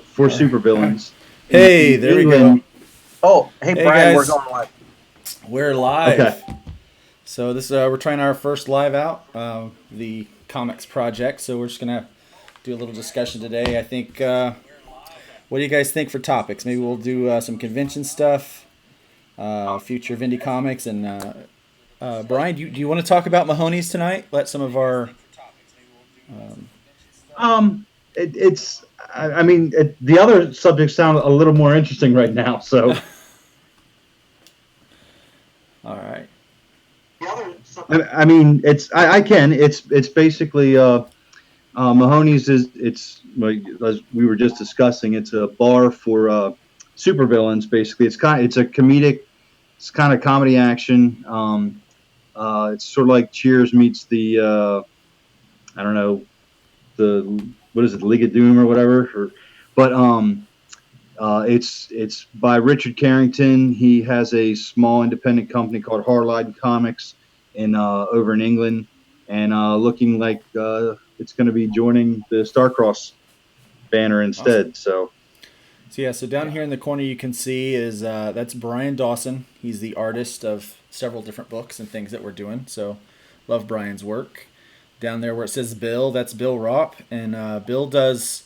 for supervillains. Hey, In there we go. England, Oh, hey Hey Brian, we're guys, going live. we're okay. live. So this we're trying our first live out, the comics project. So we're just gonna do a little discussion today. I think. What do you guys think for topics? Maybe we'll do some convention stuff, future of indie comics, and Brian, do you want to talk about Mahoney's tonight? Let some of our It's. I mean, the other subjects sound a little more interesting right now. So, all right. I mean, it's. I can. It's basically. Mahoney's is. It's like as we were just discussing. It's a bar for supervillains. Basically, it's a comedic. It's kind of comedy action. It's sort of like Cheers meets the. I don't know, the what is it, the League of Doom or whatever. But it's by Richard Carrington. He has a small independent company called Harline Comics in over in England, and looking like it's going to be joining the Starcross banner Awesome. instead. So So yeah, so down here in the corner you can see is that's Brian Dawson. He's the artist of several different books and things that we're doing. So love Brian's work. Down there where it says Bill, that's Bill Ropp, and Bill does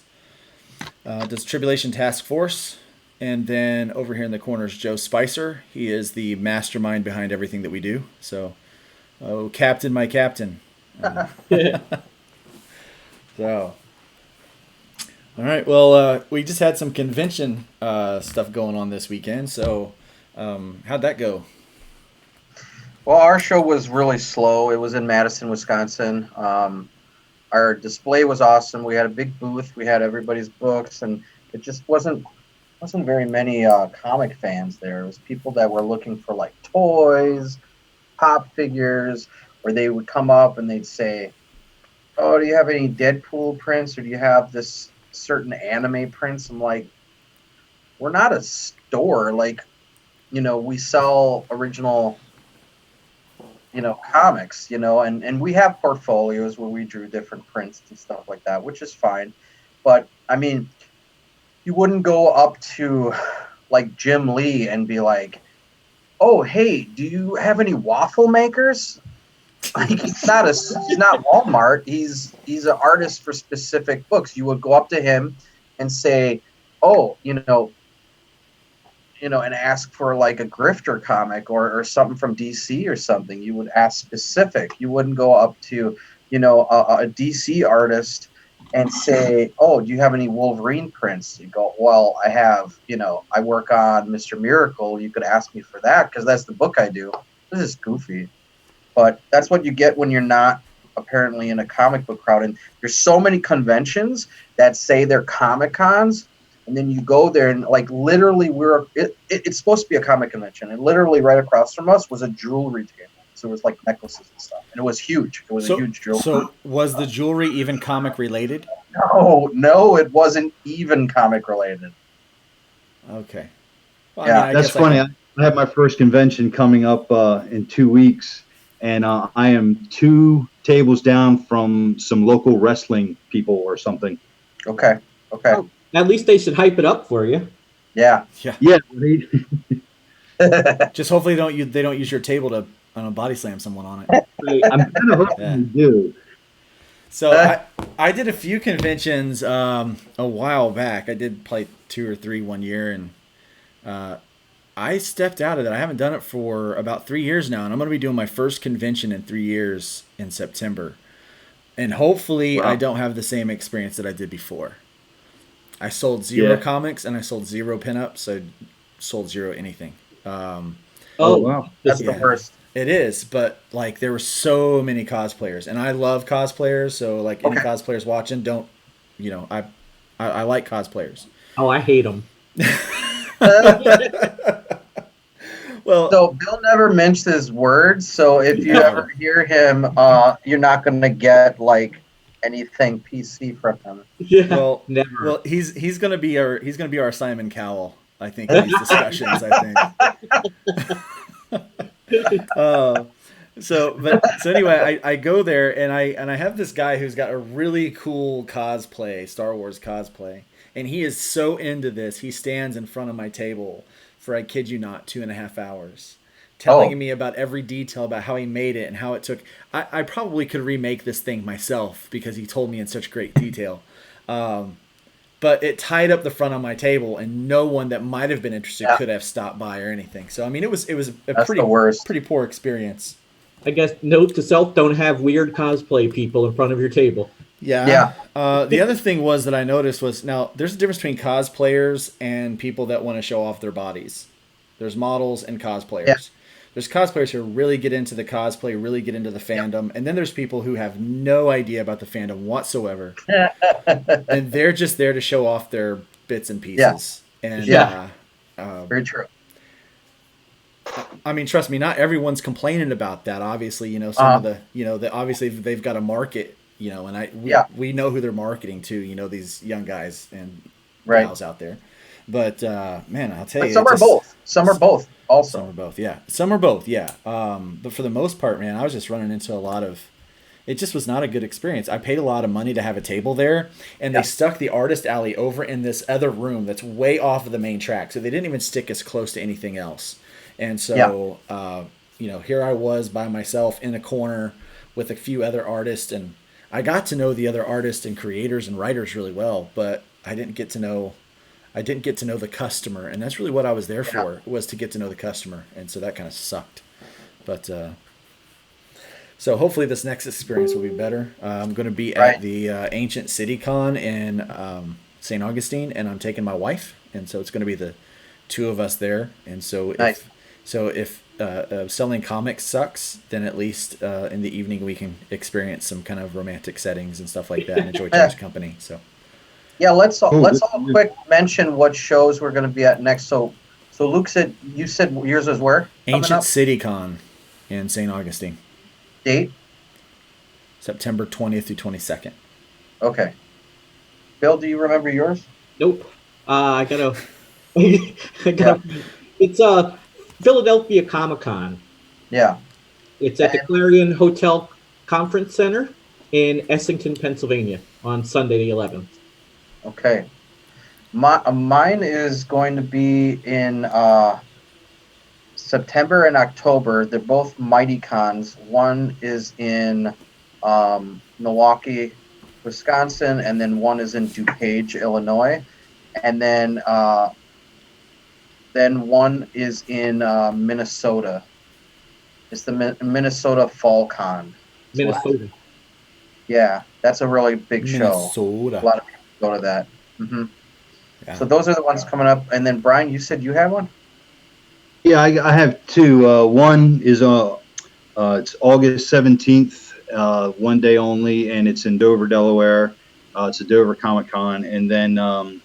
Tribulation Task Force. And then over here in the corner is Joe Spicer. He is the mastermind behind everything that we do. So, oh, Captain, my Captain. So, all right. Well, we just had some convention stuff going on this weekend. So, how'd that go? Well, our show was really slow. It was in Madison, Wisconsin. Our display was awesome. We had a big booth. We had everybody's books, and it just wasn't very many comic fans there. It was people that were looking for like toys, pop figures, or they would come up and they'd say, "Oh, do you have any Deadpool prints, or do you have this certain anime prints?" I'm like, "We're not a store. Like, we sell original." Comics, and we have portfolios where we drew different prints and stuff like that, which is fine. But I mean, you wouldn't go up to like Jim Lee and be like, "Oh, hey, do you have any waffle makers?" Like he's not Walmart. He's an artist for specific books. You would go up to him and say, "Oh, and ask for like a grifter comic or something from DC or something." You would ask specific. You wouldn't go up to, a DC artist and say, "Oh, do you have any Wolverine prints?" You go, "Well, I have, I work on Mr. Miracle. You could ask me for that because that's the book I do." This is goofy. But that's what you get when you're not apparently in a comic book crowd. And there's so many conventions that say they're Comic Cons, and then you go there and like literally it's supposed to be a comic convention, and literally right across from us was a jewelry table. So it was like necklaces and stuff, and it was huge. It was a So, huge jewelry. so was the jewelry even comic related? No, it wasn't even comic related. Okay. Well, I mean, Yeah. I that's guess I funny. can. I have my first convention coming up in 2 weeks, and I am two tables down from some local wrestling people or something. Okay. Oh, at least they should hype it up for you. Yeah. Yeah. Yeah, Just hopefully they don't use your table to body slam someone on it. I'm kind of hoping Yeah. you do. So I did a few conventions a while back. I did play 2 or 3 one year, and I stepped out of that. I haven't done it for about 3 years now, and I'm going to be doing my first convention in 3 years in September. And hopefully I Wow. don't have the same experience that I did before. I sold zero Yeah. comics and I sold zero pinups. I sold zero anything. Oh, Oh, wow. That's Yeah. the worst. It is, but like there were so many cosplayers, and I love cosplayers. So like any Okay. cosplayers watching, don't I like cosplayers. oh, I hate them. Well, So Bill never mentions words. So if you No. ever hear him, you're not gonna get like anything PC from him. Yeah, well, never. well, he's gonna be our Simon Cowell. I think in these discussions. I think. So anyway, I go there and I have this guy who's got a really cool cosplay, Star Wars cosplay, And he is so into this. He stands in front of my table for, I kid you not, 2.5 hours, telling me about every detail about how he made it and how it took. I probably could remake this thing myself because he told me in such great detail. But it tied up the front of my table, and no one that might have been interested could have stopped by or anything. So I mean, it was a pretty poor experience. I guess note to self: don't have weird cosplay people in front of your table. Yeah. The other thing was that I noticed was, now there's a difference between cosplayers and people that want to show off their bodies. There's models and cosplayers. Yeah. There's cosplayers who really get into the cosplay, really get into the fandom, and then there's people who have no idea about the fandom whatsoever, and they're just there to show off their bits and pieces. And very true. I mean, trust me, not everyone's complaining about that. Obviously, you know, some of the, you know, obviously they've got a market, you know, and we know who they're marketing to, you know, these young guys and gals out there. But man, I'll tell you, some are both. Some are both. Also, some are both. Yeah, some are both. Yeah. But for the most part, man, I was just running into a lot of. It just was not a good experience. I paid a lot of money to have a table there, and they stuck the artist alley over in this other room that's way off of the main track, so they didn't even stick us close to anything else. And so, you know, here I was by myself in a corner with a few other artists, and I got to know the other artists and creators and writers really well, but I didn't get to know the customer, and that's really what I was there for, was to get to know the customer, and so that kind of sucked. But so hopefully this next experience will be better. I'm going to be at the Ancient City Con in St. Augustine, and I'm taking my wife, and so it's going to be the two of us there. And so if selling comics sucks, then at least in the evening we can experience some kind of romantic settings and stuff like that and enjoy each other's company. So. Yeah, let's all quick mention what shows we're going to be at next. So Luke said yours was where? Ancient City Con in St. Augustine. Date? September 20th through 22nd. Okay. Bill, do you remember yours? Nope. I gotta. It's Philadelphia Comic-Con. Yeah. It's at the Clarion Hotel Conference Center in Essington, Pennsylvania, on Sunday the 11th. Okay. Mine is going to be in September and October. They're both Mighty Cons. One is in Milwaukee, Wisconsin, and then one is in DuPage, Illinois. And then one is in Minnesota. It's the Minnesota Fall Con. Minnesota. Yeah, that's a really big show. Minnesota. A lot of people go to that. Mm-hmm. Yeah. So those are the ones coming up. And then Brian, you said you have one? Yeah, I have two. One is it's August 17th, one day only, and it's in Dover, Delaware. It's a Dover Comic Con. And then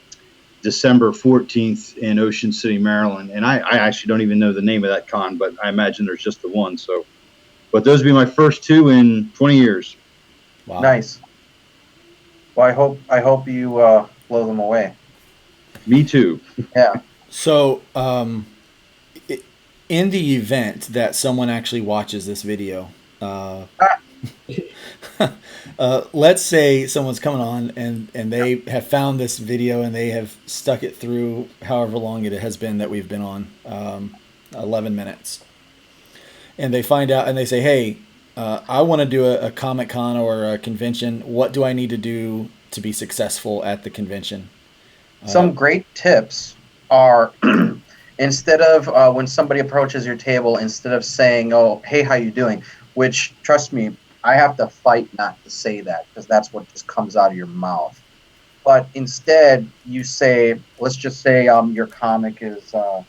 December 14th in Ocean City, Maryland. And I actually don't even know the name of that con, but I imagine there's just the one. So, but those would be my first two in 20 years. Wow. Nice. Well, I hope you blow them away. Me too. Yeah. So, in the event that someone actually watches this video, let's say someone's coming on and they have found this video and they have stuck it through however long it has been that we've been on, 11 minutes. And they find out and they say, hey, I want to do a Comic Con or a convention. What do I need to do to be successful at the convention? Some great tips are instead of when somebody approaches your table, instead of saying, oh, hey, how you doing? Which, trust me, I have to fight not to say that because that's what just comes out of your mouth. But instead, you say, let's just say your comic is, the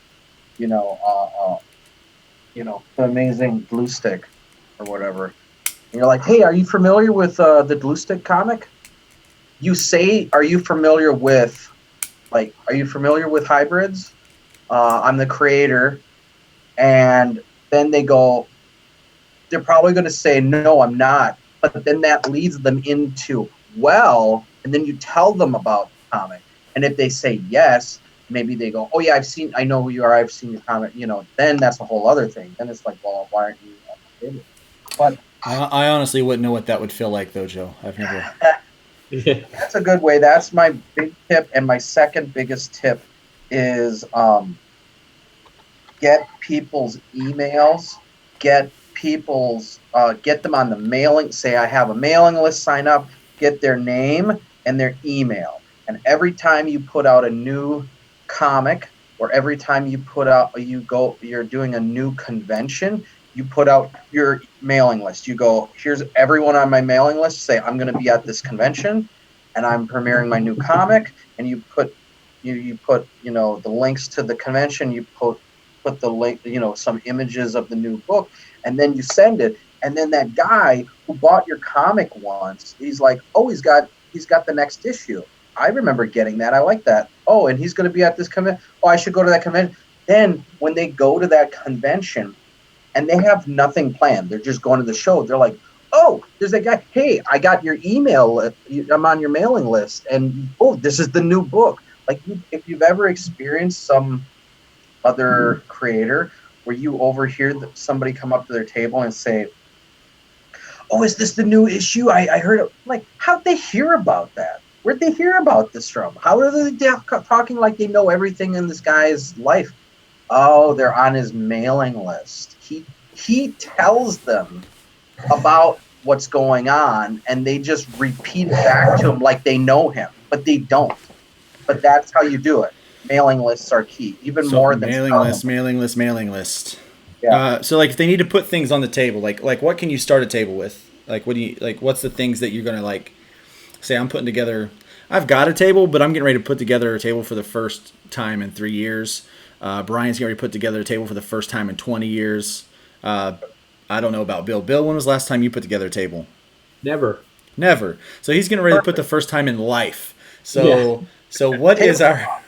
amazing Blue Stick or whatever. And you're like, hey, are you familiar with the Blue Stick comic? You say, are you familiar with hybrids? I'm the creator. And then they go, they're probably going to say, no, I'm not. But then that leads them into, well, and then you tell them about the comic. And if they say yes, maybe they go, oh, yeah, I know who you are. I've seen your comic. Then that's a whole other thing. Then it's like, well, why aren't you on the table? But I honestly wouldn't know what that would feel like, though, Joe. I've never. Yeah. That's a good way. That's my big tip. And my second biggest tip is get people's emails, get them on the mailing. Say I have a mailing list, sign up, get their name and their email. And every time you put out a new comic, or every time you're doing a new convention, you put out your mailing list. You go, here's everyone on my mailing list. Say I'm going to be at this convention, and I'm premiering my new comic. And you put the links to the convention. You put the link, some images of the new book, and then you send it. And then that guy who bought your comic once, he's like, oh, he's got the next issue. I remember getting that. I like that. Oh, and he's going to be at this convention. Oh, I should go to that convention. Then when they go to that convention and they have nothing planned, they're just going to the show. They're like, oh, there's that guy. Hey, I got your email. I'm on your mailing list. And, oh, this is the new book. Like, if you've ever experienced some other creator where you overhear somebody come up to their table and say, oh, is this the new issue? I heard it. Like, how'd they hear about that? Where'd they hear about this from? How are they talking like they know everything in this guy's life? Oh, they're on his mailing list. He tells them about what's going on, and they just repeat it back to him like they know him, but they don't. But that's how you do it. Mailing lists are key, even more than mailing list. Yeah. So like if they need to put things on the table, like what can you start a table with? Like what's the things that you're gonna like say I'm putting together? I've got a table, but I'm getting ready to put together a table for the first time in 3 years. Brian's getting ready to put together a table for the first time in 20 years. I don't know about Bill. Bill, when was the last time you put together a table? Never. So he's getting ready to put the first time in life. So what is our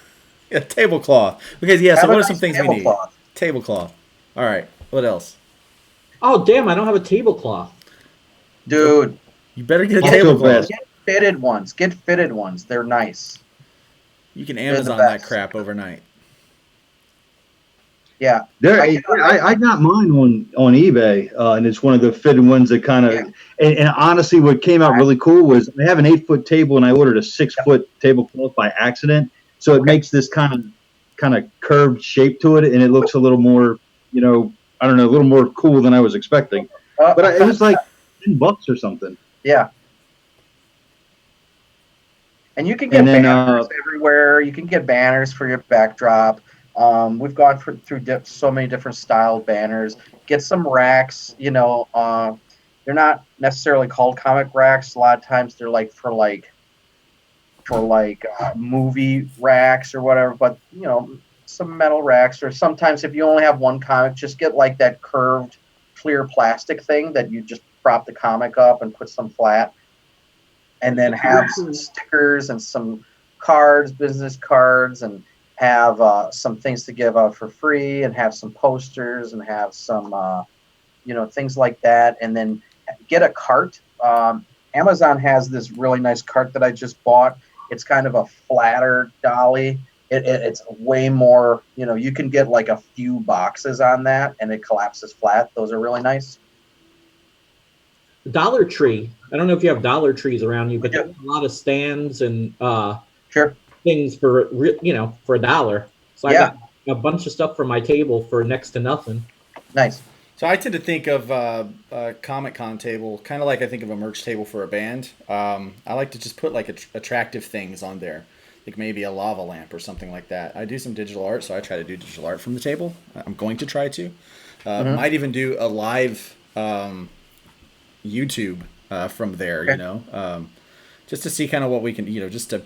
tablecloth? Because so what are some things we need? Tablecloth. All right. What else? Oh, damn, I don't have a tablecloth. Dude, you better get a tablecloth. Get fitted ones. They're nice. You can Amazon that crap overnight. Yeah. I got mine on eBay, and it's one of the fitted ones that kind of. Yeah. And honestly, what came out really cool was I have an 8-foot table, and I ordered a 6-foot tablecloth by accident, so it makes this kind of curved shape to it, and it looks a little more, I don't know, a little more cool than I was expecting. But it was like $10 or something. Yeah. And you can get banners everywhere. You can get banners for your backdrop. We've gone through so many different style banners. Get some racks. They're not necessarily called comic racks. A lot of times they're for movie racks or whatever. But some metal racks, or sometimes if you only have one comic, just get like that curved, clear plastic thing that you just prop the comic up and put some flat. And then have some stickers and some cards, business cards, and have some things to give out for free, and have some posters, and have some, things like that. And then get a cart. Amazon has this really nice cart that I just bought. It's kind of a flatter dolly. It's way more, you can get like a few boxes on that, and it collapses flat. Those are really nice. Dollar Tree. I don't know if you have Dollar Trees around you, but there's a lot of stands and things for $1. So I got a bunch of stuff for my table for next to nothing. Nice. So I tend to think of a Comic-Con table, kind of like I think of a merch table for a band. I like to just put like attractive things on there, like maybe a lava lamp or something like that. I do some digital art, so I try to do digital art from the table. I'm going to try to. Might even do a live YouTube from there, just to see kind of what we can, just to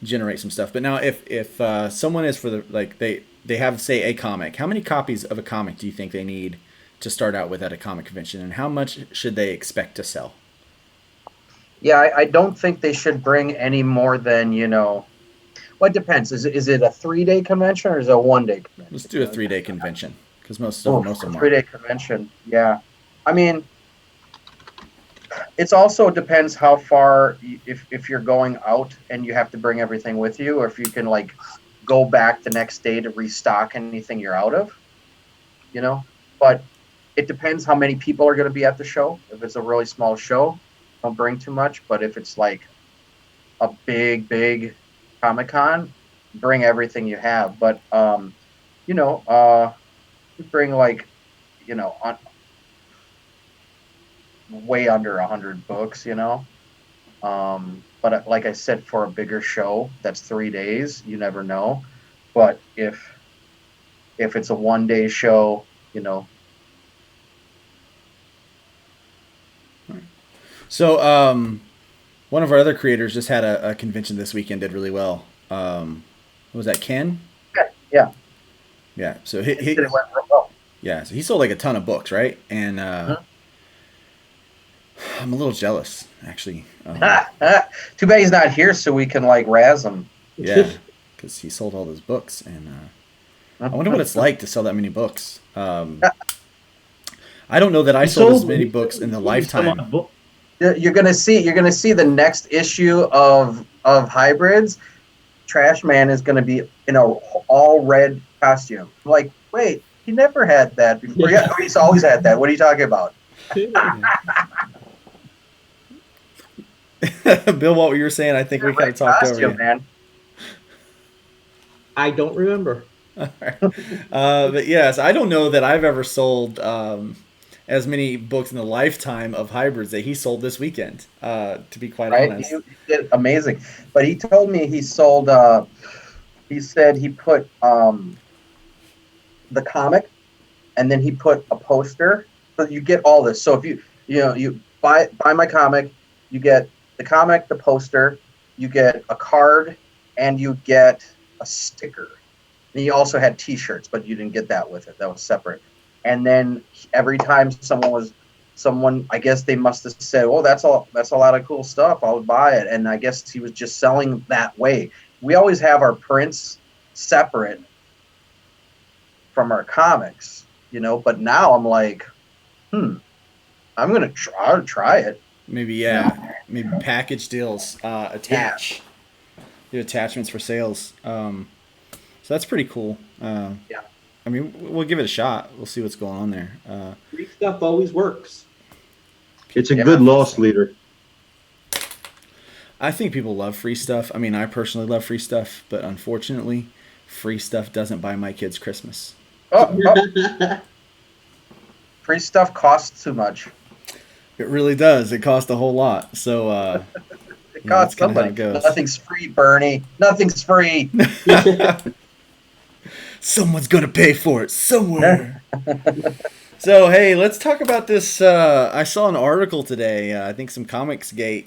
generate some stuff. But now if someone is for they have, say, a comic, how many copies of a comic do you think they need to start out with at a comic convention, and how much should they expect to sell? Yeah, I don't think they should bring any more than, well, it depends. Is it a 3-day convention or is it a 1-day convention? Let's do a 3-day convention, because most of them are. 3-day convention, yeah. I mean, it also depends how far, if you're going out and you have to bring everything with you, or if you can go back the next day to restock anything you're out of, but it depends how many people are going to be at the show. If it's a really small show, don't bring too much, but if it's a big Comic-Con, bring everything you have. But bring like, on way under 100 books, but like I said, for a bigger show that's 3 days, you never know. But if it's a 1 day show, So, one of our other creators just had a convention this weekend, did really well. What was that, Ken? Yeah. Yeah. So It went real well. yeah, so he sold like a ton of books, right? And I'm a little jealous, actually. Too bad he's not here, so we can like razz him. Yeah, because he sold all those books, and I wonder what it's like to sell that many books. I don't know that I sold as many books in the lifetime. You're gonna see the next issue of Hybrids. Trash Man is gonna be in a all red costume. I'm like, wait, he never had that before. Yeah, he's always had that. What are you talking about? Bill, what you were saying, I think we kind of talked over you. Man. I don't remember. But yes, I don't know that I've ever sold as many books in the lifetime of Hybrids that he sold this weekend, to be quite honest. He did amazing. But he told me he sold, he said he put the comic, and then he put a poster. So you get all this. So if you buy my comic, you get the comic, the poster, you get a card, and you get a sticker. And he also had T-shirts, but you didn't get that with it. That was separate. And then every time someone, I guess they must have said, "Oh, that's a lot of cool stuff. I'll buy it." And I guess he was just selling that way. We always have our prints separate from our comics, But now I'm like, I'm gonna try it. Maybe maybe package deals, attach. Do attachments for sales. So that's pretty cool. I mean, we'll give it a shot. We'll see what's going on there. Free stuff always works. It's a good loss leader. I think people love free stuff. I mean, I personally love free stuff, but unfortunately, free stuff doesn't buy my kids Christmas. Free stuff costs too much. It really does. It costs a whole lot. So it costs somebody. Nothing's free, Bernie. Nothing's free. Someone's gonna pay for it somewhere. So hey, let's talk about this. I saw an article today. I think some Comicsgate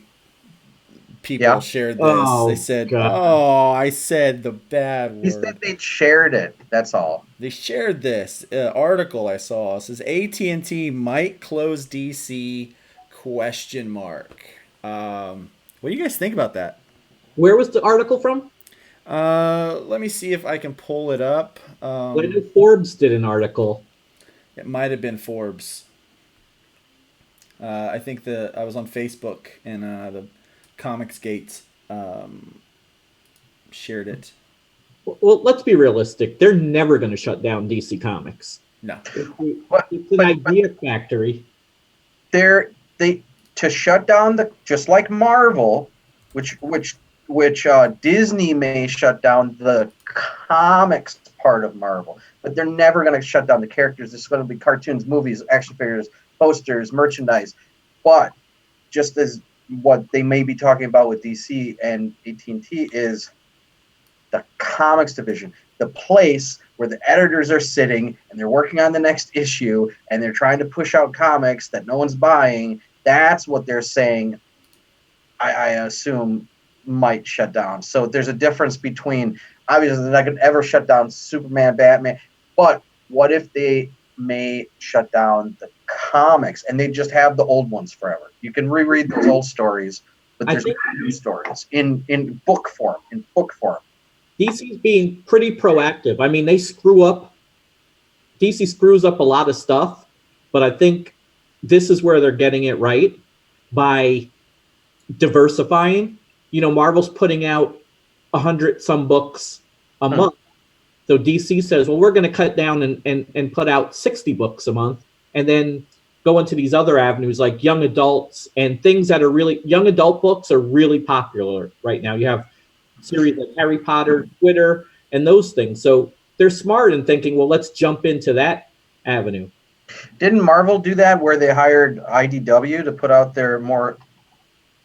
people shared this. They said, God. "Oh, I said the bad word." He said they shared it. That's all. They shared this article I saw. It says AT&T might close DC ? What do you guys think about that? Where was the article from? Let me see if I can pull it up. I know Forbes did an article. It might have been Forbes. I think I was on Facebook and the Comicsgate shared it. Well, let's be realistic. They're never going to shut down DC Comics. No. It's an idea factory. To shut down just like Marvel, which Disney may shut down the comics part of Marvel, but they're never going to shut down the characters. It's going to be cartoons, movies, action figures, posters, merchandise. But just as what they may be talking about with DC and AT&T is the comics division, the place where the editors are sitting and they're working on the next issue and they're trying to push out comics that no one's buying. That's what they're saying, I assume, might shut down. So there's a difference between, obviously, they're not going to ever shut down Superman, Batman, but what if they may shut down the comics and they just have the old ones forever? You can reread those old stories, but there's new stories in book form. DC's being pretty proactive. I mean, DC screws up a lot of stuff, but I think this is where they're getting it right by diversifying. Marvel's putting out 100 some books a month. So DC says, well, we're going to cut down and put out 60 books a month. And then go into these other avenues like young adults and things that are really young adult books are really popular right now. You have series like Harry Potter, Twitter, and those things. So they're smart in thinking, well, let's jump into that avenue. Didn't Marvel do that where they hired IDW to put out their more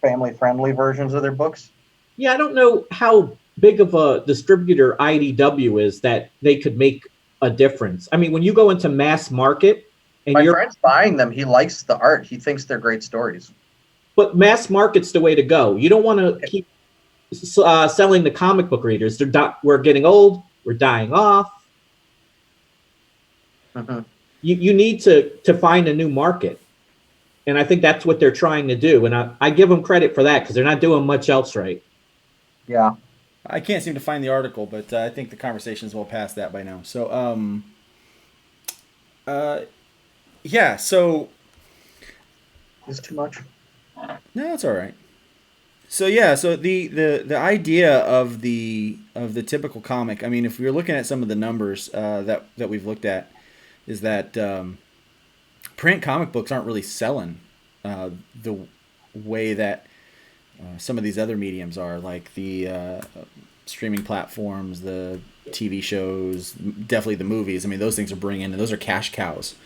family-friendly versions of their books? Yeah, I don't know how big of a distributor IDW is that they could make a difference. I mean, when you go into mass market and My you're, friend's buying them. He likes the art. He thinks they're great stories. but mass market's the way to go. You don't want to keep selling to comic book readers. We're getting old. We're dying off. Mhm. You need to find a new market. And I think that's what they're trying to do. And I give them credit for that because they're not doing much else right. Yeah. I can't seem to find the article, but I think the conversation is well past that by now. So, yeah. So, It's too much. no, that's all right. So yeah, so the idea of the typical comic. I mean, if we're looking at some of the numbers that we've looked at, is that print comic books aren't really selling the way that some of these other mediums are, like the streaming platforms, the TV shows, definitely the movies. I mean, those things are bringing, and those are cash cows.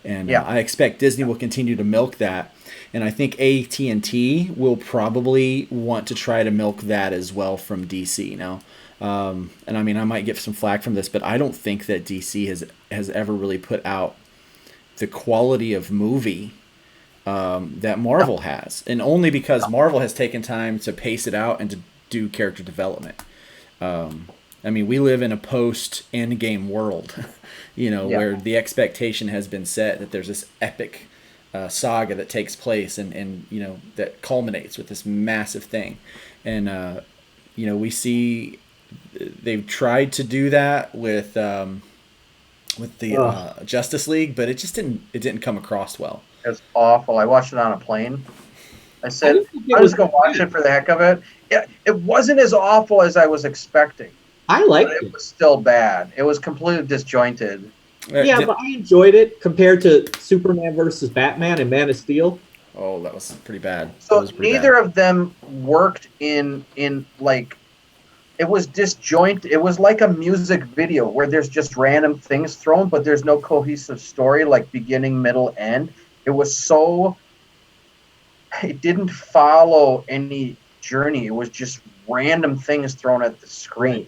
And Yeah. I expect Disney will continue to milk that, and I think AT&T will probably want to try to milk that as well from DC now. And I mean, I might get some flack from this, but I don't think that DC has ever really put out the quality of movie that Marvel has, and only because Marvel has taken time to pace it out and to do character development. I mean, we live in a post-Endgame world, where the expectation has been set that there's this epic saga that takes place and that culminates with this massive thing. And, we see they've tried to do that with the Justice League, but it didn't come across well. It was awful. I watched it on a plane. I said, I I was going to watch it for the heck of it. It wasn't as awful as I was expecting. liked But it. it was still bad. It was completely disjointed. Yeah, but I enjoyed it compared to Superman versus Batman and Man of Steel. Oh, that was pretty bad. So That was pretty neither bad. of them worked in like, it was disjointed. It was like a music video where there's just random things thrown, but there's no cohesive story, like beginning, middle, end. It was so, it didn't follow any journey. It was just random things thrown at the screen.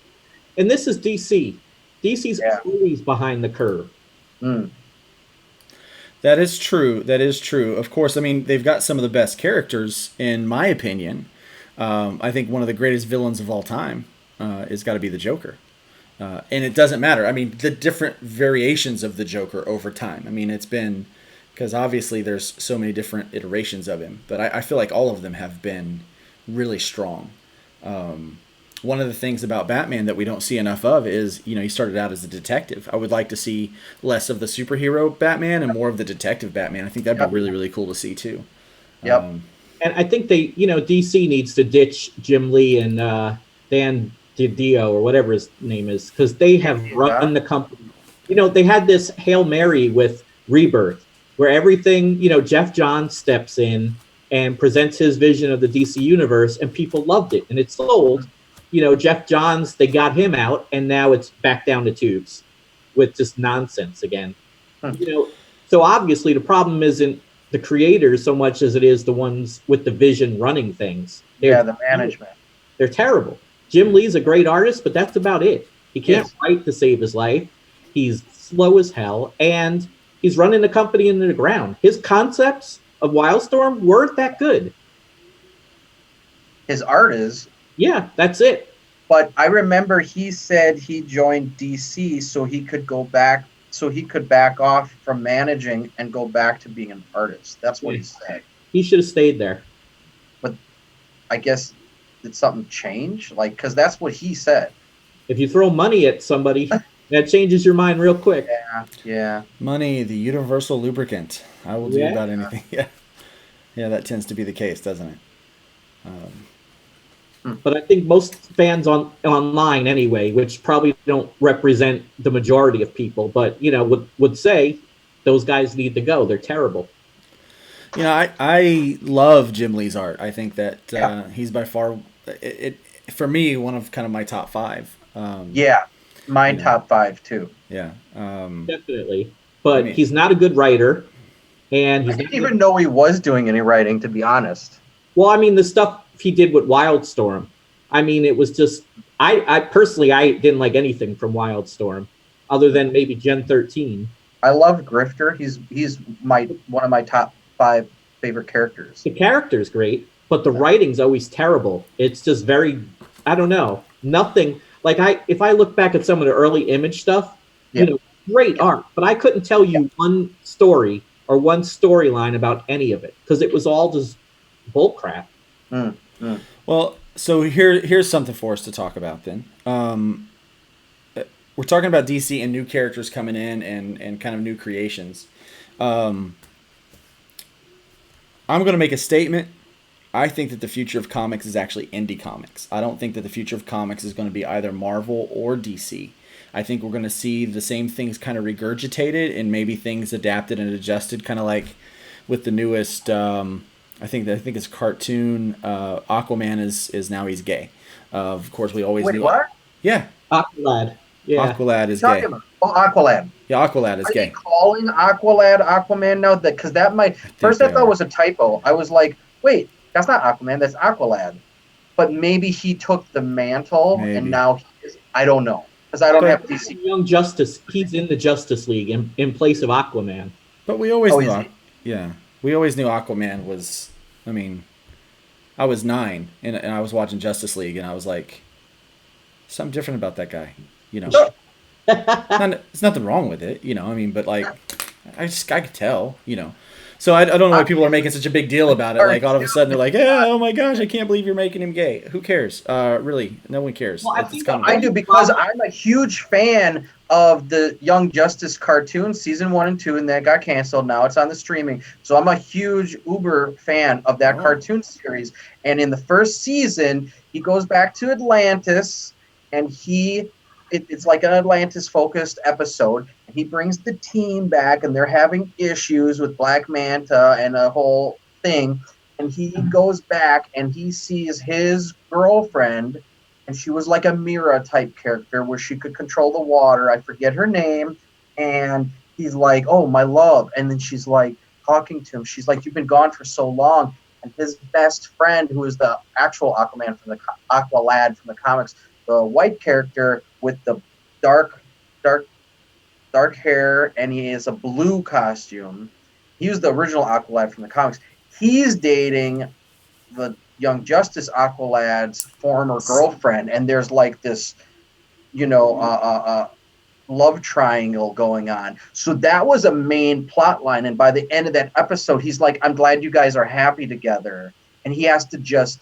And this is DC. DC's Yeah. always behind the curve. Mm. That is true. That is true. Of course, I mean, they've got some of the best characters, in my opinion. I think one of the greatest villains of all time is got to be the Joker. And it doesn't matter. I mean, the different variations of the Joker over time. I mean, it's been, because obviously there's so many different iterations of him, but I feel like all of them have been really strong. One of the things about Batman that we don't see enough of is, he started out as a detective. I would like to see less of the superhero Batman and more of the detective Batman. I think that'd be really, really cool to see too. Yep. And I think DC needs to ditch Jim Lee and Dan DiDio or whatever his name is, because they have run the company. They had this Hail Mary with Rebirth, where everything, Jeff Johns steps in and presents his vision of the DC universe, and people loved it, and it sold. Jeff Johns, they got him out, and now it's back down to tubes with just nonsense again. So obviously the problem isn't the creators so much as it is the ones with the vision running things. The management. They're terrible. Jim Lee's a great artist, but that's about it. He can't write to save his life. He's slow as hell, and he's running the company into the ground. His concepts of Wildstorm weren't that good. His art is. Yeah, that's it. But I remember he said he joined DC so he could go back, so he could back off from managing and go back to being an artist. That's what he said. He should have stayed there. But I guess, did something change? Like, because that's what he said. If you throw money at somebody, that changes your mind real quick. Yeah. Money, the universal lubricant. I will do about anything. Yeah, that tends to be the case, doesn't it? But I think most fans online anyway, which probably don't represent the majority of people, but would say those guys need to go. They're terrible. You know, I love Jim Lee's art. I think that he's by far, for me, one of kind of my top five. Yeah, mine you know. top 5 too. Yeah. Definitely. But I mean- he's not a good writer. And I he's didn't not even know he was doing any writing, to be honest. Well, I mean, the stuff he did with Wildstorm, I mean, it was just, I personally, I didn't like anything from Wildstorm other than maybe Gen 13. I love Grifter. He's one of my top 5 favorite characters. The character's great, but the writing's always terrible. It's just very, I don't know, nothing. Like if I look back at some of the early Image stuff, Yeah. you know, great art, but I couldn't tell you one story or one storyline about any of it because it was all just bullcrap. Well, so here's something for us to talk about then. We're talking about DC and new characters coming in and kind of new creations. I'm going to make a statement. I think that the future of comics is actually indie comics. I don't think that the future of comics is going to be either Marvel or DC. I think we're going to see the same things kind of regurgitated and maybe things adapted and adjusted, kind of like with the newest. I think it's cartoon. Aquaman is now he's gay. Of course, we always knew. What? Yeah, Aqualad. Yeah. Aqualad is Talking gay. about Aqualad. Yeah, Aqualad is Are they gay. calling Aqualad Aquaman now? Because that might. First, I they thought are. it was a typo. I was like, wait, that's not Aquaman. That's Aqualad. But maybe he took the mantle Maybe. and now he is. I don't know because I don't Okay. have DC. Young Justice, he's in the Justice League in place of Aquaman. But we always Oh, knew. is he? Yeah, we always knew Aquaman was. I mean, I was 9 and I was watching Justice League and I was like, something different about that guy. You know, there's nothing wrong with it. You know, I mean, but like, I could tell. You know. So I don't know why people are making such a big deal about it. Like all of a sudden they're like, yeah, oh my gosh, I can't believe you're making him gay. Who cares? Really, no one cares. Well, I It's think comic I book. do because I'm a huge fan of the Young Justice cartoon, season 1 and 2, and that got canceled. Now it's on the streaming. So I'm a huge uber fan of that Oh. cartoon series. And in the first season, he goes back to Atlantis, and it's like an Atlantis-focused episode. And he brings the team back, and they're having issues with Black Manta and a whole thing. And he goes back, and he sees his girlfriend, and she was like a Mira type character where she could control the water. I forget her name. And he's like, oh, my love. And then she's like talking to him. She's like, you've been gone for so long. And his best friend, who is the actual Aquaman from the Aqualad from the comics, the white character with the dark hair, and he has a blue costume. He was the original Aqualad from the comics. He's dating the Young Justice Aqualad's former girlfriend, and there's like this, love triangle going on. So that was a main plot line, and by the end of that episode, he's like, I'm glad you guys are happy together, and he has to just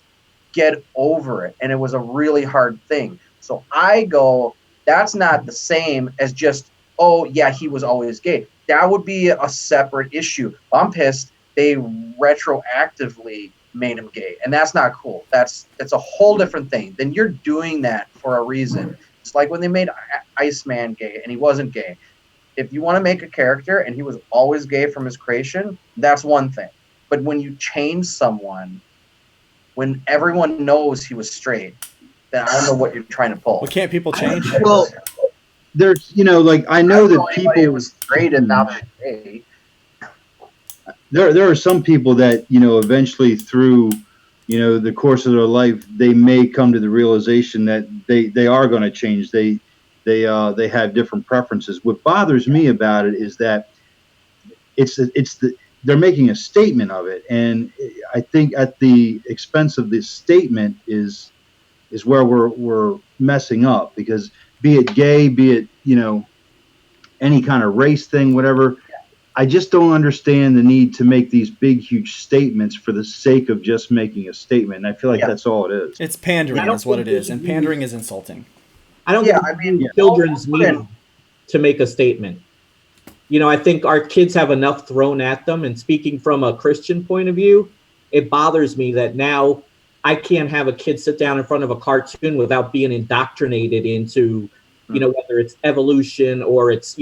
get over it, and it was a really hard thing. So I go, that's not the same as just, oh yeah, he was always gay. That would be a separate issue. I'm pissed they retroactively made him gay, and that's not cool. That's a whole different thing. Then you're doing that for a reason. It's like when they made Iceman gay and he wasn't gay. If you want to make a character and he was always gay from his creation, that's one thing. But when you change someone, when everyone knows he was straight, then I don't know what you're trying to pull. Well, can't people change? Well, there's, like I know that anybody people was straight and now they're gay. there are some people that eventually through the course of their life they may come to the realization that they are going to change. They have different preferences. What bothers me about it is that they're making a statement of it, and I think at the expense of this statement is where we're messing up, because be it gay, be it any kind of race thing, whatever. I just don't understand the need to make these big, huge statements for the sake of just making a statement. And I feel like that's all it is. It's pandering, is what it is, and pandering is insulting. I don't Yeah, think I mean, children's put meaning to make a statement. I think our kids have enough thrown at them, and speaking from a Christian point of view, it bothers me that now I can't have a kid sit down in front of a cartoon without being indoctrinated into, whether it's evolution or it's,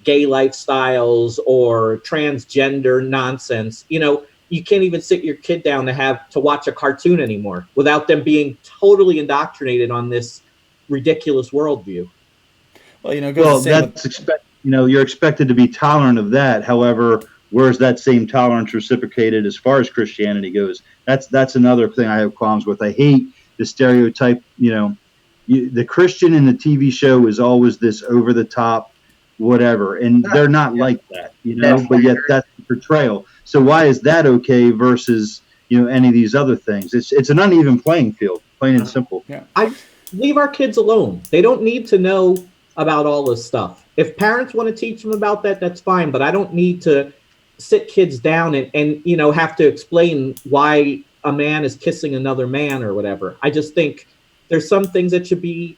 gay lifestyles or transgender nonsense, you can't even sit your kid down to watch a cartoon anymore without them being totally indoctrinated on this ridiculous worldview. Well, it goes the same that's you're expected to be tolerant of that. However, where's that same tolerance reciprocated as far as Christianity goes? That's another thing I have qualms with. I hate the stereotype. The Christian in the TV show is always this over the top, whatever, and they're not like that, but yet that's the portrayal. So why is that okay versus any of these other things? It's an uneven playing field, plain and simple. Yeah. I leave our kids alone. They don't need to know about all this stuff. If parents want to teach them about that, that's fine, but I don't need to sit kids down and have to explain why a man is kissing another man or whatever. I just think there's some things that should be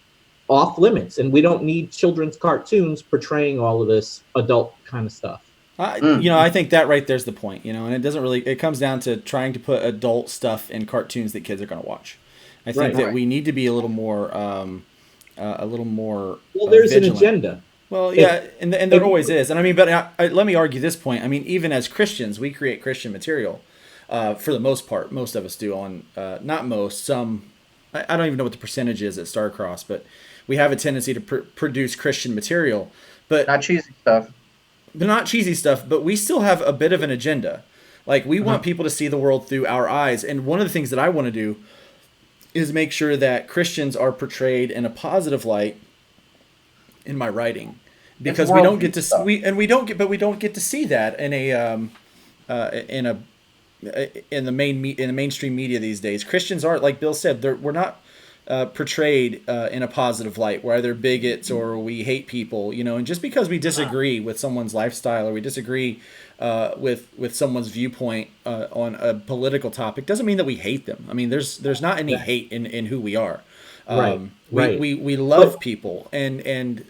off limits, and we don't need children's cartoons portraying all of this adult kind of stuff. I think that right there's the point, and it comes down to trying to put adult stuff in cartoons that kids are going to watch. I think that we need to be a little more Well, there's vigilant. an agenda. Well, yeah, and there always is. And I mean, but let me argue this point. I mean, even as Christians, we create Christian material for the most part. Most of us do on, not most, some, I don't even know what the percentage is at Starcross, but we have a tendency to produce Christian material. But not cheesy stuff. But not cheesy stuff, but we still have a bit of an agenda. Like, we want people to see the world through our eyes. And one of the things that I want to do is make sure that Christians are portrayed in a positive light in my writing, because we don't get to see that in the mainstream media these days. Christians aren't, like Bill said, we're not portrayed in a positive light, where they're bigots or we hate people, and just because we disagree with someone's lifestyle or we disagree with someone's viewpoint on a political topic doesn't mean that we hate them. I mean, there's not any hate in who we are. We love people, and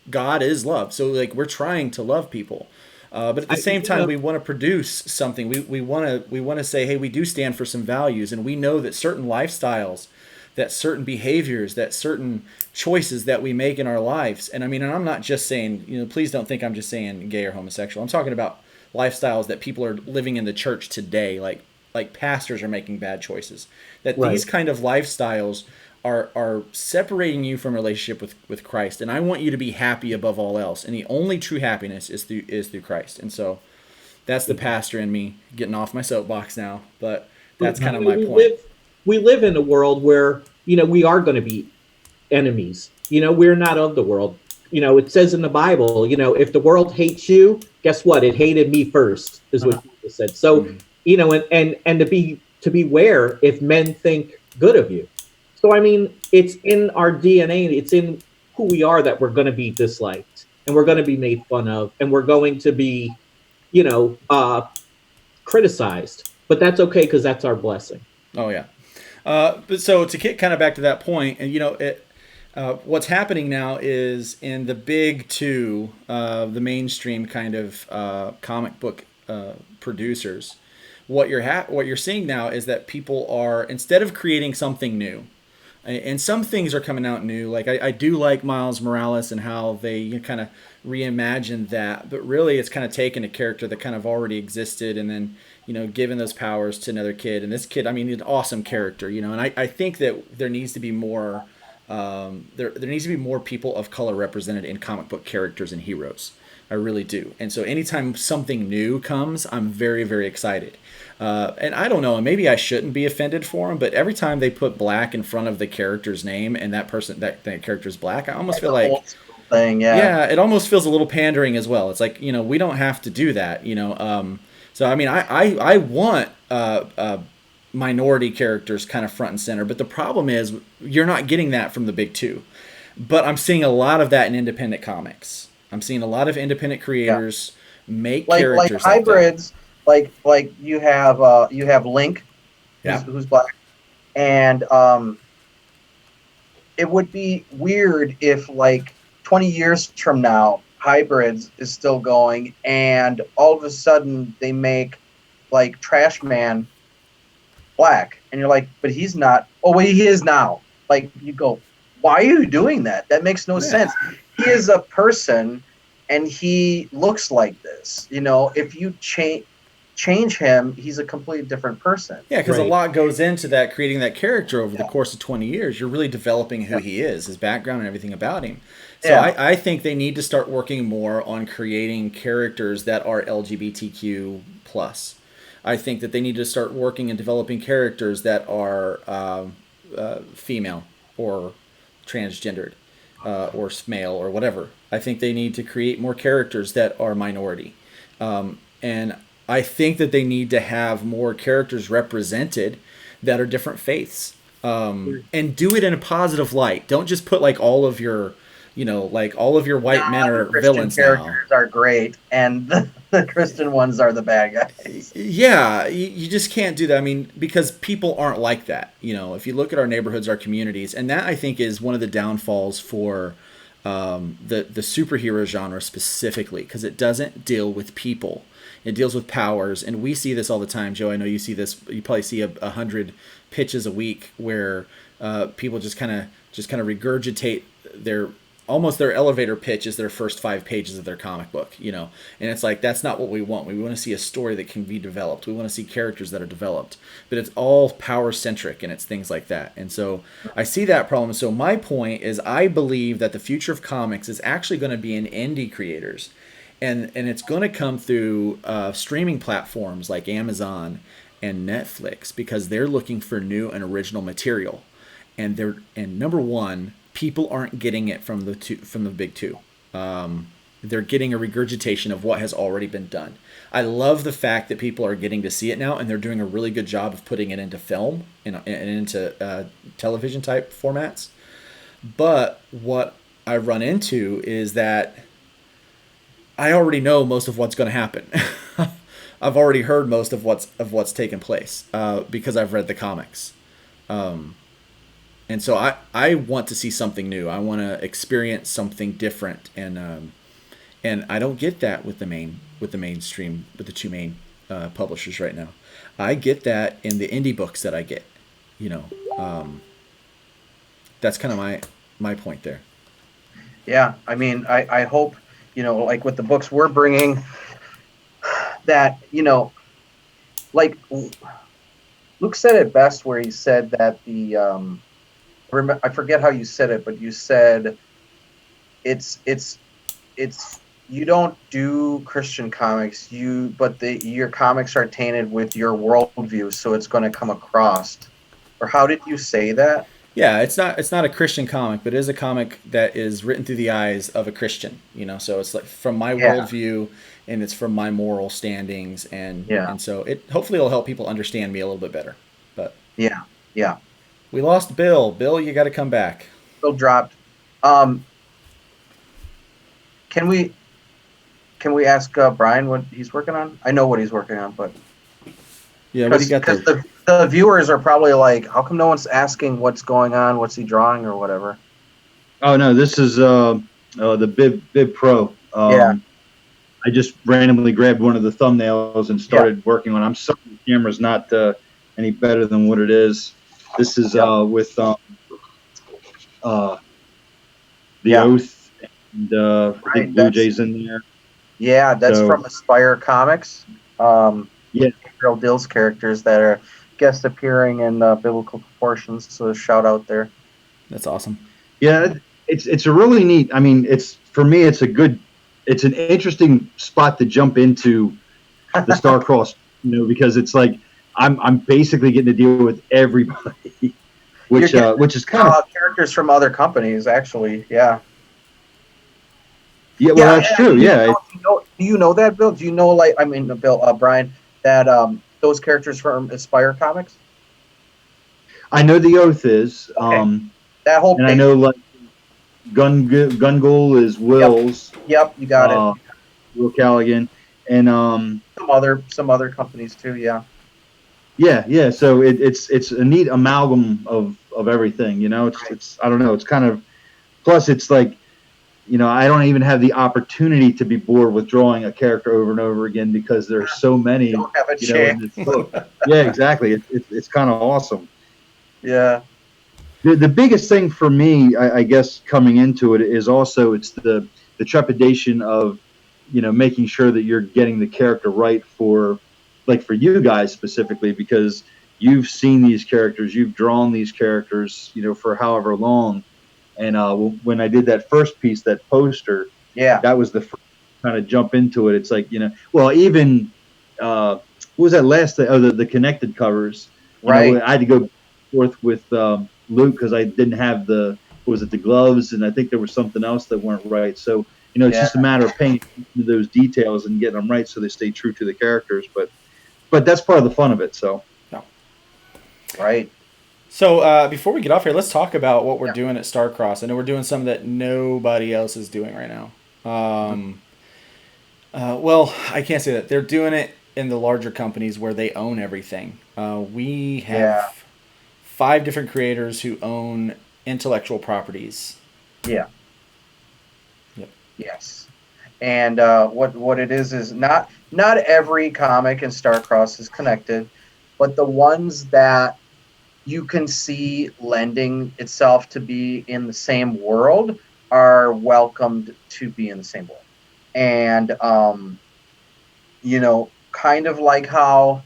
God is love, so like we're trying to love people, but at the same time we want to produce something. We want to say, hey, we do stand for some values, and we know that certain lifestyles, that certain behaviors, that certain choices that we make in our lives, and I'm not just saying, please don't think I'm just saying gay or homosexual. I'm talking about lifestyles that people are living in the church today, like pastors are making bad choices, that these kind of lifestyles are separating you from a relationship with Christ. And I want you to be happy above all else, and the only true happiness is through Christ. And so that's the pastor in me getting off my soapbox now, but that's kind of my point. We live in a world where we are going to be enemies. We're not of the world. It says in the Bible, if the world hates you, guess what? It hated me first, is what Jesus said. So, and to beware if men think good of you. So, it's in our DNA, it's in who we are, that we're going to be disliked, and we're going to be made fun of, and we're going to be, criticized. But that's okay, because that's our blessing. Oh, yeah. But so to get kind of back to that point, and what's happening now is in the big two, the mainstream kind of comic book producers, what you're seeing now is that people are, instead of creating something new, and some things are coming out new, like I do like Miles Morales and how they kind of reimagined that, but really it's kind of taken a character that kind of already existed and then given those powers to another kid. And this kid, he's an awesome character, and I think that there needs to be more there needs to be more people of color represented in comic book characters and heroes. I really do. And so anytime something new comes, I'm very, very excited. And I don't know, maybe I shouldn't be offended for them, but every time they put black in front of the character's name and that character's black, I almost feel like it almost feels a little pandering as well. It's like, we don't have to do that, So I want minority characters kind of front and center, but the problem is you're not getting that from the big two. But I'm seeing a lot of that in independent comics. I'm seeing a lot of independent creators make characters like hybrids. Like you have Link, who's black, and it would be weird if 20 years from now Hybrids is still going, and all of a sudden they make Trash Man black, and you're like, but he's not. Oh wait, he is now. You go, why are you doing that? That makes no sense. He is a person and he looks like this. You know, if you change him, he's a completely different person. Yeah, because a Right. lot goes into that, creating that character over the course of 20 years. You're really developing who he is, his background, and everything about him. So Yeah. I think they need to start working more on creating characters that are LGBTQ plus. I think that they need to start working and developing characters that are female or transgendered or male or whatever. I think they need to create more characters that are minority. And I think that they need to have more characters represented that are different faiths, and do it in a positive light. Don't just put like all of your, like all of your white men are Christian villains now. characters are great, and the Christian ones are the bad guys. Yeah, you just can't do that. I mean, because people aren't like that. If you look at our neighborhoods, our communities, and that I think is one of the downfalls for the superhero genre specifically, because it doesn't deal with people. It deals with powers, and we see this all the time. Joe, I know you see this. You probably see 100 pitches a week where people just kind of regurgitate their elevator pitch is their first 5 pages of their comic book, and it's like, that's not what we want. We want to see a story that can be developed. We want to see characters that are developed, but it's all power centric, and it's things like that. And so I see that problem. So my point is, I believe that the future of comics is actually going to be in indie creators. And it's going to come through streaming platforms like Amazon and Netflix, because they're looking for new and original material. And number one, people aren't getting it from the big two. They're getting a regurgitation of what has already been done. I love the fact that people are getting to see it now, and they're doing a really good job of putting it into film and into television type formats. But what I run into is that I already know most of what's going to happen. I've already heard most of what's taken place because I've read the comics, and so I want to see something new. I want to experience something different, and I don't get that with the mainstream, with the two main publishers right now. I get that in the indie books that I get. That's kind of my point there. Yeah, I mean, I hope, like with the books we're bringing, that, like Luke said it best, where he said that I forget how you said it, but you said it's you don't do Christian comics, but your comics are tainted with your worldview, so it's going to come across. Or how did you say that? Yeah, it's not a Christian comic, but it is a comic that is written through the eyes of a Christian. So it's like from my worldview, and it's from my moral standings, and so hopefully it'll help people understand me a little bit better. But yeah, we lost Bill. Bill, you got to come back. Bill dropped. Can we ask Brian what he's working on? I know what he's working on, but yeah, what do you got there? The viewers are probably like, how come no one's asking what's going on, what's he drawing, or whatever? Oh no, this is the Bib Pro. I just randomly grabbed one of the thumbnails and started working on it. I'm sorry the camera's not any better than what it is. This is with the Oath, and I think Blue Jay's in there. Yeah, that's from Aspire Comics. Gabriel Dill's characters that are guest appearing in Biblical Proportions, so shout out there. That's awesome. Yeah, it's a really neat. I mean, for me, it's an interesting spot to jump into the Starcross, because it's like I'm basically getting to deal with everybody, which is kind of characters from other companies, actually. Yeah. Yeah, well, that's true. Yeah. Do you know that, Bill? Do you know, Brian, that those characters from Aspire Comics? I know the Oath is. Okay. That whole. And I know like Gungul is Will's. Yep, you got it. Will Callaghan, and some other companies too. Yeah. Yeah. So it's a neat amalgam of everything. It's I don't know. It's kind of, plus it's like, I don't even have the opportunity to be bored with drawing a character over and over again, because there's so many. You don't have a chance. In this book. Yeah, exactly. It's kind of awesome. Yeah. The biggest thing for me, I guess, coming into it is also it's the the trepidation of, making sure that you're getting the character right for you guys specifically, because you've seen these characters, you've drawn these characters, for however long. And when I did that first piece, that poster, Yeah. that was the first kind of jump into it. It's like, well, even what was that last? Oh, the connected covers. Right. I had to go forth with Luke because I didn't have the gloves, and I think there was something else that weren't right. So it's just a matter of paying attention to those details and getting them right so they stay true to the characters. But that's part of the fun of it. So. Right. So before we get off here, let's talk about what we're doing at Starcross. I know we're doing something that nobody else is doing right now. Well, I can't say that. They're doing it in the larger companies where they own everything. We have 5 different creators who own intellectual properties. Yeah. Yep. Yes. And what it is not every comic in Starcross is connected, but the ones that you can see lending itself to be in the same world are welcomed to be in the same world. And, kind of like how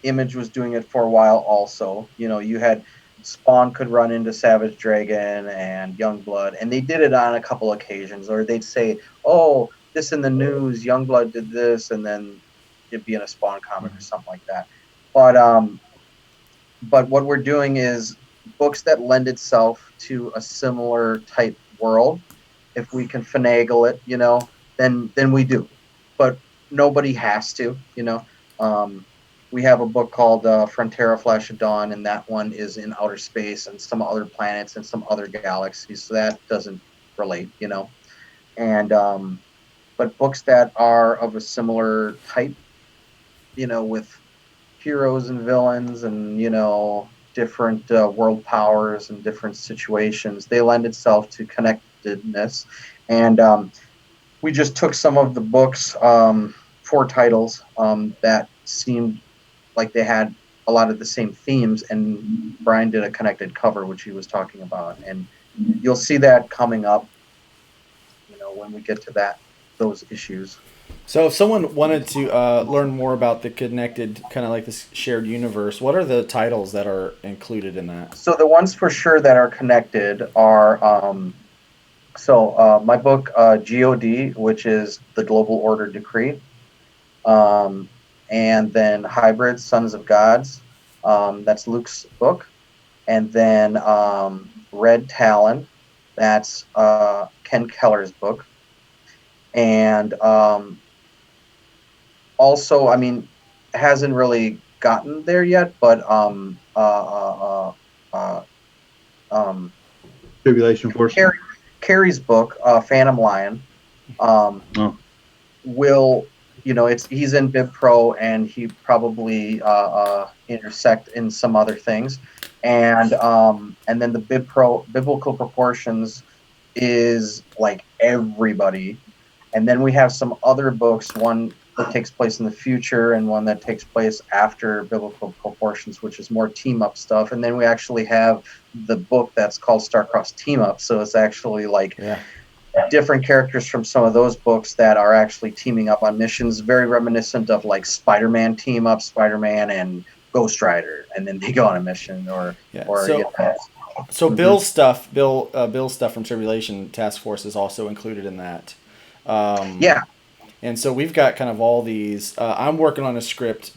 Image was doing it for a while also, you had Spawn could run into Savage Dragon and Youngblood, and they did it on a couple occasions, or they'd say, oh, this in the news, Youngblood did this, and then it'd be in a Spawn comic or something like that. But what we're doing is books that lend itself to a similar type world. If we can finagle it, then we do. But nobody has to, We have a book called Frontera Flash of Dawn, and that one is in outer space and some other planets and some other galaxies. So that doesn't relate, And but books that are of a similar type, with heroes and villains and different world powers and different situations, they lend itself to connectedness. And we just took some of the books, 4 titles that seemed like they had a lot of the same themes, and Brian did a connected cover, which he was talking about, and you'll see that coming up when we get to those issues. So if someone wanted to learn more about the connected, kind of like this shared universe, what are the titles that are included in that? So the ones for sure that are connected are, my book, GOD, which is the Global Order Decree, and then Hybrid, Sons of Gods, that's Luke's book, and then Red Talon, that's Ken Keller's book, and also, it hasn't really gotten there yet, but Tribulation Force. Carrie's book, Phantom Lion, will, he's in Bib Pro, and he probably intersect in some other things, and then the Bib Pro Biblical Proportions is like everybody, and then we have some other books, one that takes place in the future and one that takes place after Biblical Proportions, which is more team-up stuff. And then we actually have the book that's called Starcross Team-Up. So it's actually different characters from some of those books that are actually teaming up on missions, very reminiscent of like Spider-Man team-up, Spider-Man and Ghost Rider, and then they go on a mission So Bill's stuff from Tribulation Task Force is also included in that. And so we've got kind of all these. I'm working on a script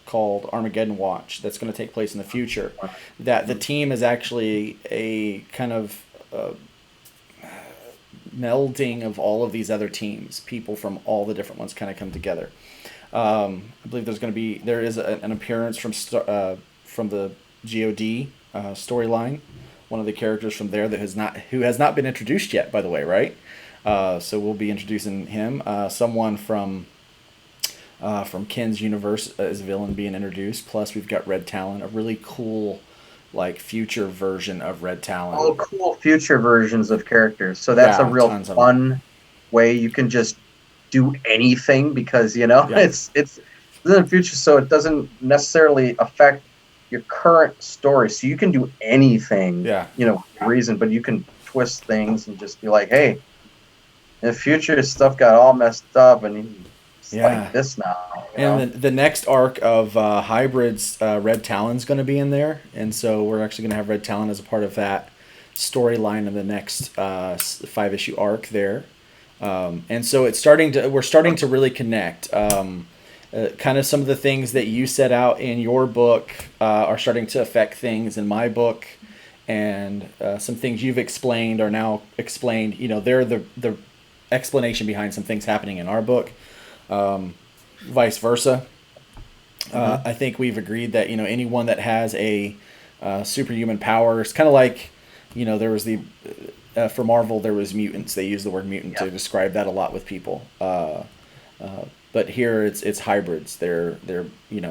called Armageddon Watch that's going to take place in the future. That the team is actually a kind of melding of all of these other teams. People from all the different ones kind of come together. I believe there is an appearance from the GOD storyline. One of the characters from there who has not been introduced yet, by the way, right? So we'll be introducing him. Someone from Ken's universe as a villain being introduced. Plus, we've got Red Talon, a really cool, future version of Red Talon. All cool future versions of characters. So that's a real fun way you can just do anything because it's in the future, so it doesn't necessarily affect your current story. So you can do anything. Reason, but you can twist things and just be like, hey. In the future, stuff got all messed up, and it's Yeah. like this now. And the next arc of Hybrids, Red Talon's going to be in there, and so we're actually going to have Red Talon as a part of that storyline in the next 5-issue arc there. And so we're starting to really connect. Kind of some of the things that you set out in your book are starting to affect things in my book, and some things you've explained are now explained. They're the explanation behind some things happening in our book. Vice versa. I think we've agreed that anyone that has a superhuman power, it's kind of like there was for Marvel there was mutants. They use the word mutant to describe that a lot with people. But here it's hybrids. They're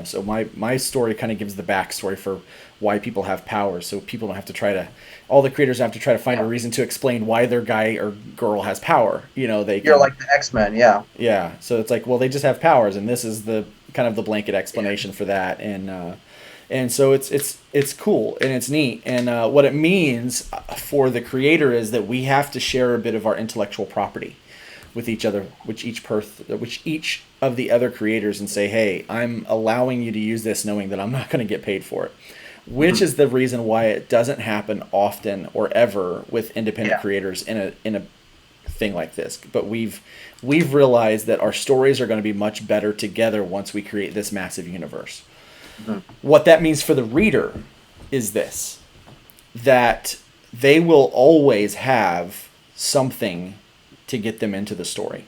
so my story kind of gives the backstory for why people have powers, so people don't have to all the creators have to try to find a reason to explain why their guy or girl has power. You're like the X-Men, yeah. Yeah, so it's like, well, they just have powers, and this is the kind of the blanket explanation for that, and so it's cool and it's neat, and what it means for the creator is that we have to share a bit of our intellectual property with each other, which each of the other creators, and say, hey, I'm allowing you to use this, knowing that I'm not going to get paid for it. Which is the reason why it doesn't happen often or ever with independent creators in a thing like this. But we've realized that our stories are going to be much better together once we create this massive universe. What that means for the reader is this: that they will always have something to get them into the story.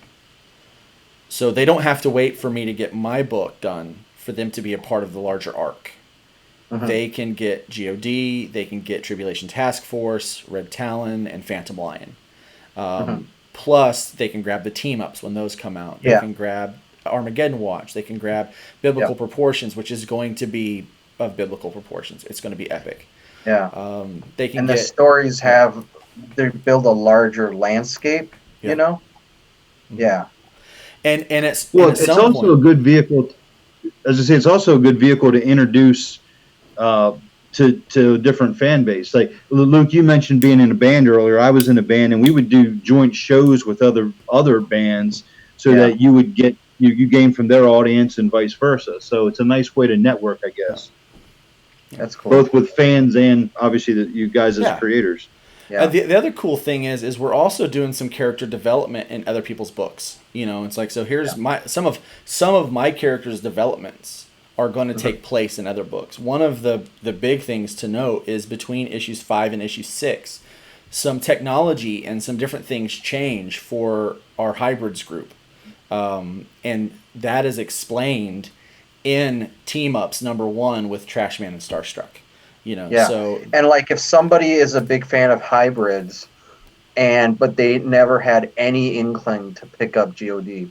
So they don't have to wait for me to get my book done for them to be a part of the larger arc. They can get GOD, they can get Tribulation Task Force, Red Talon, and Phantom Lion. Plus, they can grab the team-ups when those come out. They can grab Armageddon Watch. They can grab Biblical Proportions, which is going to be of biblical proportions. It's going to be epic. Yeah. They can the stories they build a larger landscape, Yeah. And it's... It's also a good vehicle... As I say, it's also a good vehicle to introduce... to different fan base. Like Luke, you mentioned being in a band earlier. I was in a band, and we would do joint shows with other bands, so that you would get you gain from their audience and vice versa. So it's a nice way to network, I guess. That's cool. Both with fans and obviously you guys as creators. Yeah. The other cool thing is we're also doing some character development in other people's books. It's like, so here's some of my characters' developments are going to take place in other books. One of the big things to note is between issues 5 and issue 6, some technology and some different things change for our hybrids group. And that is explained in Team Ups #1 with Trashman and Starstruck. So, and like if somebody is a big fan of hybrids but they never had any inkling to pick up GOD,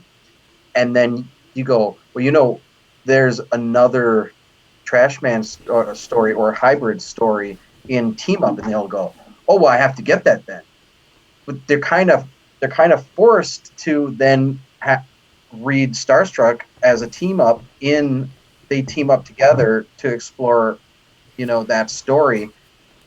and then you go, well, there's another Trashman story or hybrid story in Team Up, and they'll go, oh, well, I have to get that then. But they're kind of forced to then read Starstruck as a team up. They team up together to explore, that story.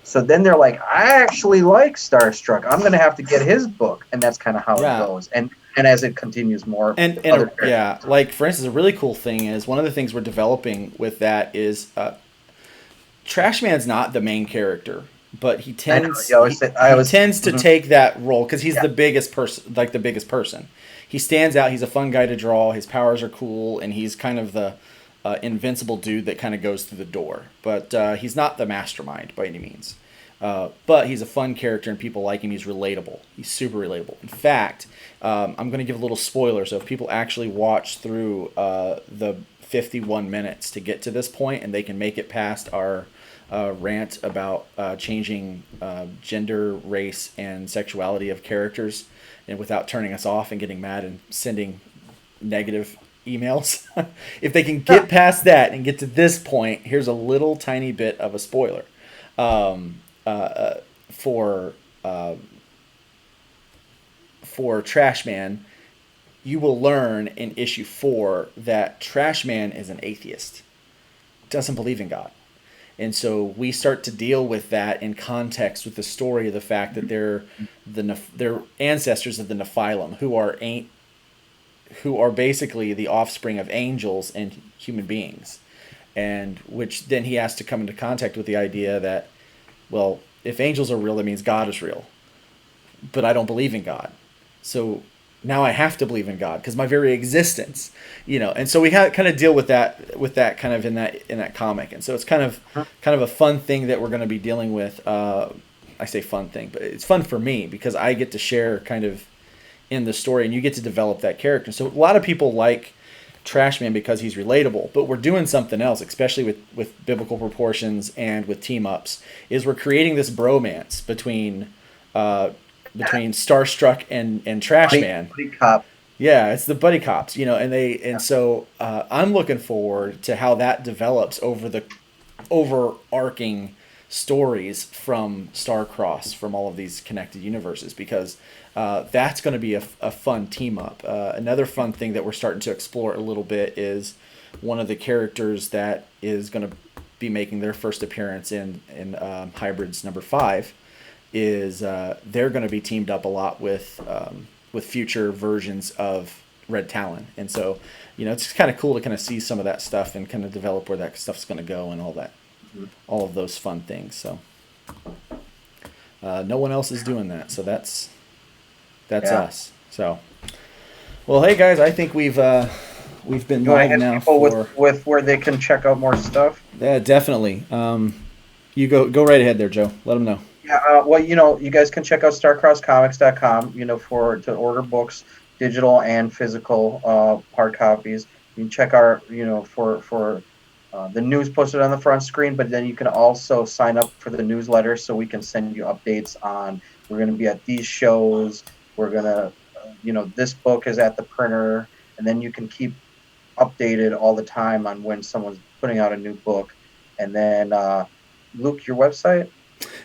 So then they're like, I actually like Starstruck. I'm going to have to get his book, and that's kind of how it goes. And as it continues more, like for instance, a really cool thing is one of the things we're developing with that is Trashman's not the main character, but he tends to take that role because he's the biggest person. He stands out. He's a fun guy to draw. His powers are cool, and he's kind of the invincible dude that kind of goes through the door. But he's not the mastermind by any means. But he's a fun character, and people like him. He's relatable. He's super relatable. In fact, I'm going to give a little spoiler. So if people actually watch through the 51 minutes to get to this point, and they can make it past our rant about changing gender, race, and sexuality of characters, and without turning us off and getting mad and sending negative emails, if they can get past that and get to this point, here's a little tiny bit of a spoiler. For Trashman, you will learn in issue 4 that Trashman is an atheist, doesn't believe in God, And so we start to deal with that in context with the story of the fact that they're ancestors of the Nephilim, who are basically the offspring of angels and human beings, and which then he has to come into contact with the idea that, well, if angels are real, that means God is real, but I don't believe in God, so now I have to believe in God because my very existence, and so we kind of deal with that kind of in that comic, and so it's kind of a fun thing that we're going to be dealing with. I say fun thing, but it's fun for me because I get to share kind of in the story, and you get to develop that character. So a lot of people like Trashman because he's relatable, but we're doing something else, especially with biblical proportions and with team ups, is we're creating this bromance between Starstruck and Trashman. Buddy cop. Yeah, it's the buddy cops, so I'm looking forward to how that develops over the overarching stories from Starcross, from all of these connected universes, because that's going to be a fun team up. Another fun thing that we're starting to explore a little bit is one of the characters that is going to be making their first appearance in Hybrids number 5 is they're going to be teamed up a lot with future versions of Red Talon, and so it's kind of cool to kind of see some of that stuff and kind of develop where that stuff's going to go and all that, all of those fun things. So no one else is doing that, so that's us. So, well, hey guys, I think we've been live now for with where they can check out more stuff. Yeah, definitely. You go right ahead there, Joe. Let them know. Yeah, well, you guys can check out StarcrossComics.com, to order books, digital and physical, hard copies. You can check our, for the news posted on the front screen, but then you can also sign up for the newsletter so we can send you updates on, we're going to be at these shows, we're going to, this book is at the printer, and then you can keep updated all the time on when someone's putting out a new book. And then, Luke, your website?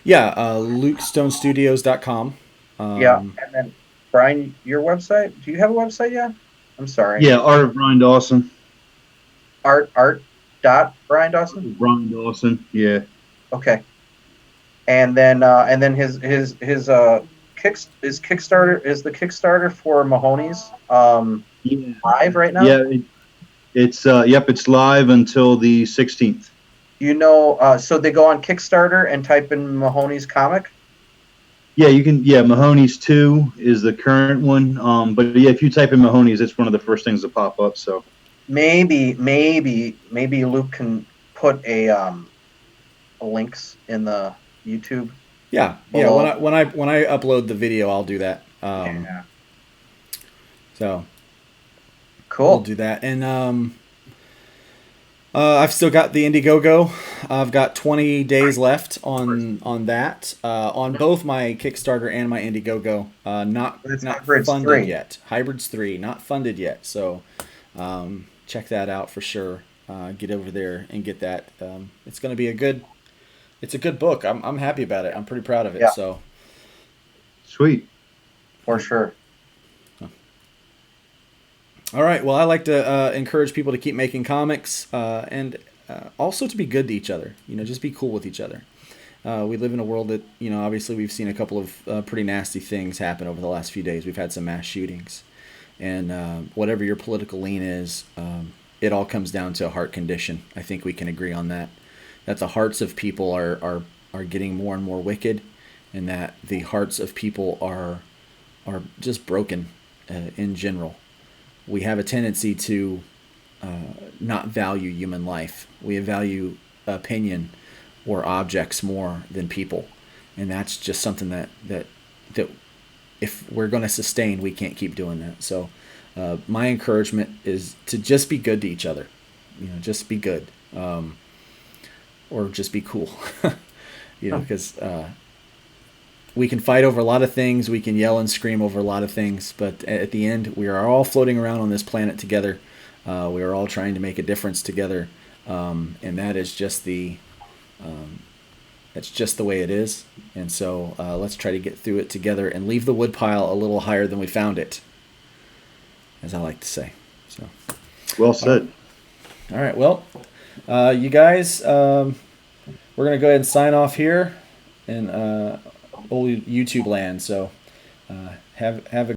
Yeah, LukeStoneStudios.com. Yeah, and then Brian, your website? Do you have a website yet? I'm sorry. Yeah, Art of Brian Dawson. Art Brian Dawson? Brian Dawson, yeah. Okay. And then his Kickstarter is the Kickstarter for Mahoney's live right now? Yeah, it's live until the 16th. So they go on Kickstarter and type in Mahoney's comic? Yeah, you can. Yeah, Mahoney's 2 is the current one. But yeah, if you type in Mahoney's, it's one of the first things to pop up. So maybe Luke can put a links in the YouTube. Yeah. When I upload the video, I'll do that. Yeah. So cool. I'll do that, and I've still got the Indiegogo. I've got 20 days left on that. On both my Kickstarter and my Indiegogo. Not Hybrids funded 3. yet. Hybrids 3, not funded yet. So check that out for sure. Get over there and get that. It's going to be a good book. I'm happy about it. I'm pretty proud of it. Yeah. So sweet. For sure. All right. Well, I like to encourage people to keep making comics and also to be good to each other. Just be cool with each other. We live in a world that, obviously we've seen a couple of pretty nasty things happen over the last few days. We've had some mass shootings. And whatever your political lean is, it all comes down to a heart condition. I think we can agree on that. That the hearts of people are getting more and more wicked, and that the hearts of people are just broken in general. We have a tendency to not value human life. We value opinion or objects more than people, and that's just something that if we're going to sustain, we can't keep doing that. So my encouragement is to just be good to each other. Just be good, or just be cool. Because we can fight over a lot of things. We can yell and scream over a lot of things. But at the end, we are all floating around on this planet together. We are all trying to make a difference together. And that is just that's just the way it is. And so let's try to get through it together and leave the woodpile a little higher than we found it, as I like to say. So, well said. All right. Well, you guys, we're gonna go ahead and sign off here in old YouTube land. So have a